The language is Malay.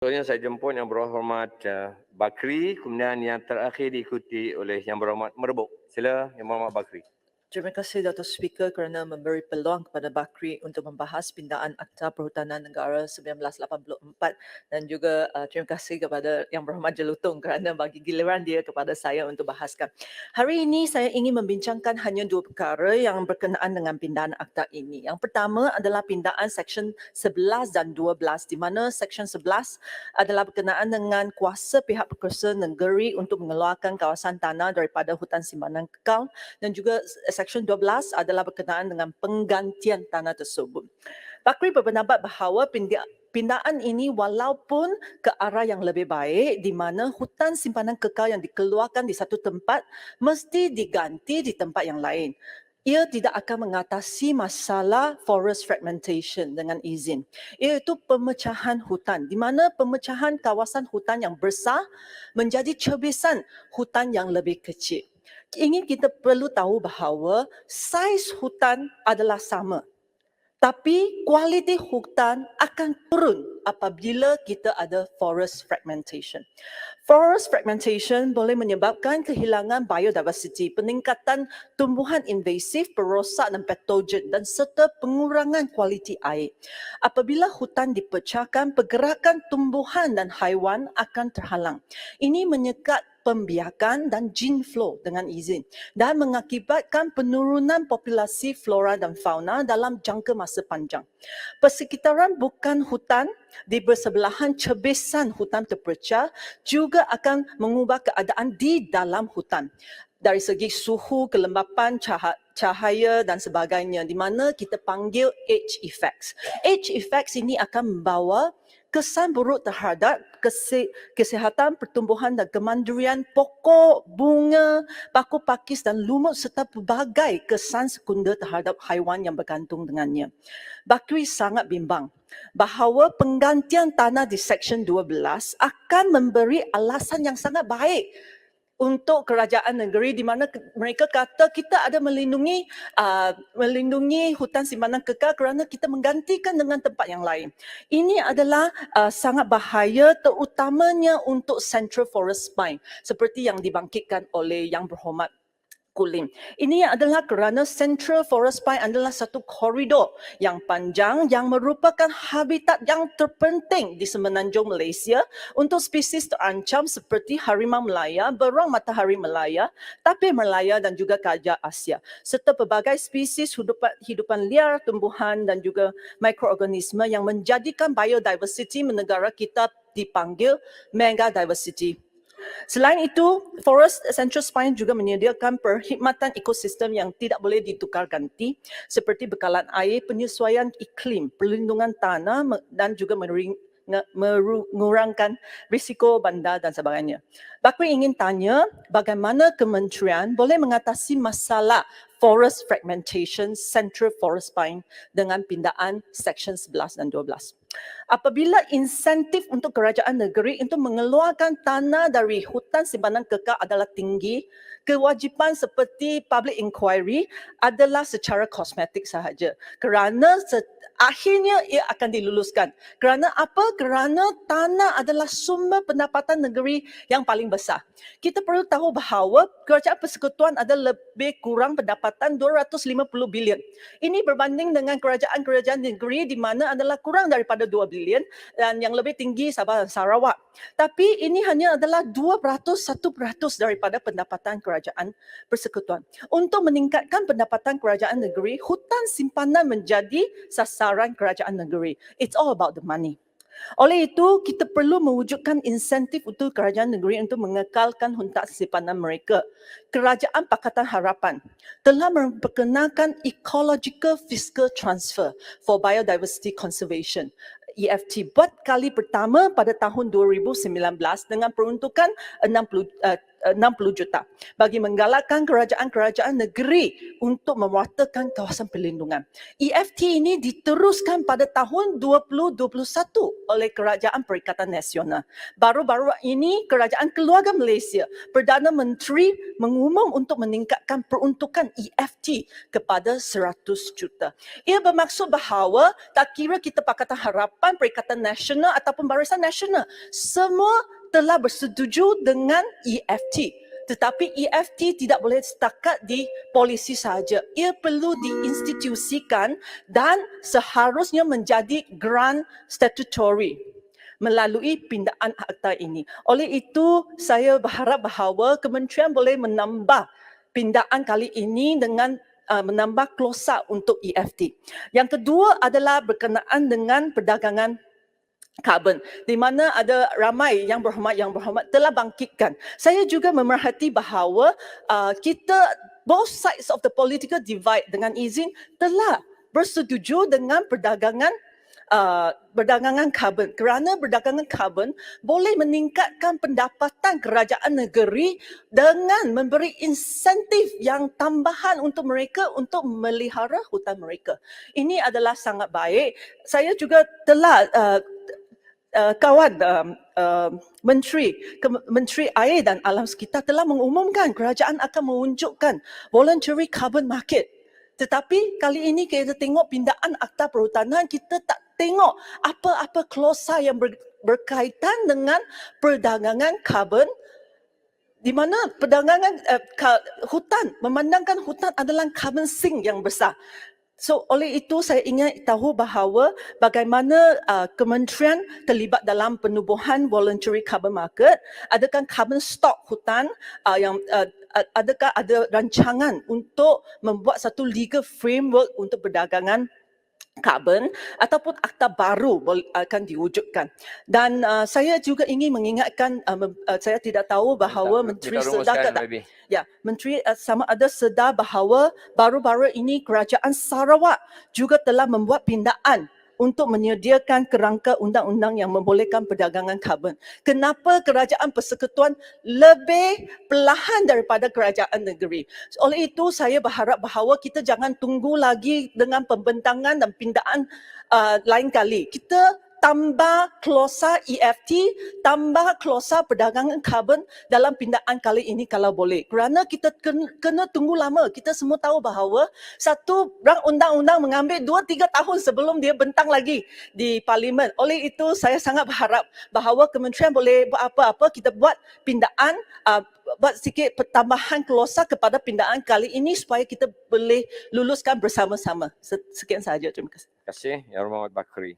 Contohnya saya jemput Yang Berhormat Bakri, kemudian yang terakhir diikuti oleh Yang Berhormat Merbuk. Sila Yang Berhormat Bakri. Terima kasih Dato' Speaker kerana memberi peluang kepada Bakri untuk membahas pindaan Akta Perhutanan Negara 1984 dan juga terima kasih kepada Yang Berhormat Jelutong kerana bagi giliran dia kepada saya untuk bahaskan. Hari ini saya ingin membincangkan hanya dua perkara yang berkenaan dengan pindaan akta ini. Yang pertama adalah pindaan Seksyen 11 dan 12 di mana Seksyen 11 adalah berkenaan dengan kuasa pihak berkuasa negeri untuk mengeluarkan kawasan tanah daripada hutan simpanan kekal dan juga Seksyen 12 adalah berkenaan dengan penggantian tanah tersebut. Bakri berpendapat bahawa pindaan ini walaupun ke arah yang lebih baik di mana hutan simpanan kekal yang dikeluarkan di satu tempat mesti diganti di tempat yang lain. Ia tidak akan mengatasi masalah forest fragmentation dengan izin, iaitu pemecahan hutan di mana pemecahan kawasan hutan yang besar menjadi cebisan hutan yang lebih kecil. Kita perlu tahu bahawa saiz hutan adalah sama. Tapi kualiti hutan akan turun apabila kita ada forest fragmentation. Forest fragmentation boleh menyebabkan kehilangan biodiversity, peningkatan tumbuhan invasif, perosak dan patogen dan serta pengurangan kualiti air. Apabila hutan dipecahkan, pergerakan tumbuhan dan haiwan akan terhalang. Ini menyekat pembiakan dan gene flow dengan izin dan mengakibatkan penurunan populasi flora dan fauna dalam jangka masa panjang. Persekitaran bukan hutan di bersebelahan cebisan hutan terpecah juga akan mengubah keadaan di dalam hutan dari segi suhu, kelembapan, cahaya dan sebagainya di mana kita panggil age effects. Age effects ini akan membawa kesan buruk terhadap kesihatan pertumbuhan dan kemandirian pokok, bunga, paku pakis dan lumut serta pelbagai kesan sekunder terhadap haiwan yang bergantung dengannya. Bakri sangat bimbang bahawa penggantian tanah di Seksyen 12 akan memberi alasan yang sangat baik untuk kerajaan negeri di mana mereka kata kita ada melindungi hutan simpanan kekal kerana kita menggantikan dengan tempat yang lain. Ini adalah sangat bahaya terutamanya untuk Central Forest Spine seperti yang dibangkitkan oleh Yang Berhormat Kulim. Ini adalah kerana Central Forest Spine adalah satu koridor yang panjang yang merupakan habitat yang terpenting di semenanjung Malaysia untuk spesies terancam seperti harimau Melaya, berang matahari Melaya, tapir Melaya dan juga gajah Asia serta pelbagai spesies hidupan liar, tumbuhan dan juga mikroorganisme yang menjadikan biodiversity negara kita dipanggil mega diversity. Selain itu, Forest Central Spine juga menyediakan perkhidmatan ekosistem yang tidak boleh ditukar ganti seperti bekalan air, penyesuaian iklim, perlindungan tanah dan juga mengurangkan risiko bandar dan sebagainya. Bakri ingin tanya bagaimana kementerian boleh mengatasi masalah forest fragmentation Central Forest Spine dengan pindaan Seksyen 11 dan 12. Apabila insentif untuk kerajaan negeri untuk mengeluarkan tanah dari hutan simpanan kekal adalah tinggi, kewajipan seperti public inquiry adalah secara kosmetik sahaja. Kerana akhirnya ia akan diluluskan. Kerana apa? Kerana tanah adalah sumber pendapatan negeri yang paling besar. Kita perlu tahu bahawa kerajaan persekutuan ada lebih kurang pendapatan 250 bilion. Ini berbanding dengan kerajaan-kerajaan negeri di mana adalah kurang daripada 2 bilion dan yang lebih tinggi Sabah dan Sarawak. Tapi ini hanya adalah 1% daripada pendapatan kerajaan persekutuan. Untuk meningkatkan pendapatan kerajaan negeri, hutan simpanan menjadi sasaran kerajaan negeri. It's all about the money. Oleh itu, kita perlu mewujudkan insentif untuk kerajaan negeri untuk mengekalkan hutan simpanan mereka. Kerajaan Pakatan Harapan telah memperkenalkan Ecological Fiscal Transfer for Biodiversity Conservation EFT buat kali pertama pada tahun 2019 dengan peruntukan 60 juta bagi menggalakkan kerajaan-kerajaan negeri untuk mewartakan kawasan perlindungan. EFT ini diteruskan pada tahun 2021 oleh Kerajaan Perikatan Nasional. Baru-baru ini Kerajaan Keluarga Malaysia, Perdana Menteri mengumum untuk meningkatkan peruntukan EFT kepada 100 juta. Ia bermaksud bahawa tak kira kita Pakatan Harapan, Perikatan Nasional ataupun Barisan Nasional, semua telah bersetuju dengan EFT. Tetapi EFT tidak boleh setakat di polisi sahaja. Ia perlu diinstitusikan dan seharusnya menjadi grant statutory melalui pindaan akta ini. Oleh itu, saya berharap bahawa kementerian boleh menambah pindaan kali ini dengan menambah klausa untuk EFT. Yang kedua adalah berkenaan dengan perdagangan karbon, di mana ada ramai yang berhormat telah bangkitkan. Saya juga memerhati bahawa kita both sides of the political divide dengan izin telah bersetuju dengan perdagangan karbon, kerana perdagangan karbon boleh meningkatkan pendapatan kerajaan negeri dengan memberi insentif yang tambahan untuk mereka untuk melihara hutan mereka. Ini adalah sangat baik. Saya juga telah kawan Menteri Air dan Alam Sekitar telah mengumumkan kerajaan akan mewujudkan voluntary carbon market. Tetapi kali ini kita tengok pindaan akta perhutanan, kita tak tengok apa-apa klausa yang berkaitan dengan perdagangan karbon, di mana perdagangan hutan, memandangkan hutan adalah carbon sink yang besar. So oleh itu saya ingin tahu bahawa bagaimana kementerian terlibat dalam penubuhan voluntary carbon market, adakah carbon stock hutan adakah ada rancangan untuk membuat satu legal framework untuk perdagangan karbon ataupun akta baru akan diwujudkan. Dan saya juga ingin mengingatkan, saya tidak tahu bahawa Menteri sedar ke tak. Ya, Menteri sama ada sedar bahawa baru-baru ini Kerajaan Sarawak juga telah membuat pindaan untuk menyediakan kerangka undang-undang yang membolehkan perdagangan karbon. Kenapa Kerajaan Persekutuan lebih perlahan daripada kerajaan negeri? Oleh itu saya berharap bahawa kita jangan tunggu lagi dengan pembentangan dan pindaan lain kali. Kita tambah klausa EFT, tambah klausa perdagangan karbon dalam pindaan kali ini kalau boleh. Kerana kita kena tunggu lama. Kita semua tahu bahawa satu rang undang-undang mengambil 2-3 tahun sebelum dia bentang lagi di Parlimen. Oleh itu saya sangat berharap bahawa kementerian boleh buat apa-apa, kita buat pindaan, buat sikit pertambahan klausa kepada pindaan kali ini supaya kita boleh luluskan bersama-sama. Sekian sahaja. Terima kasih. Terima kasih, Yang Berhormat Bakri.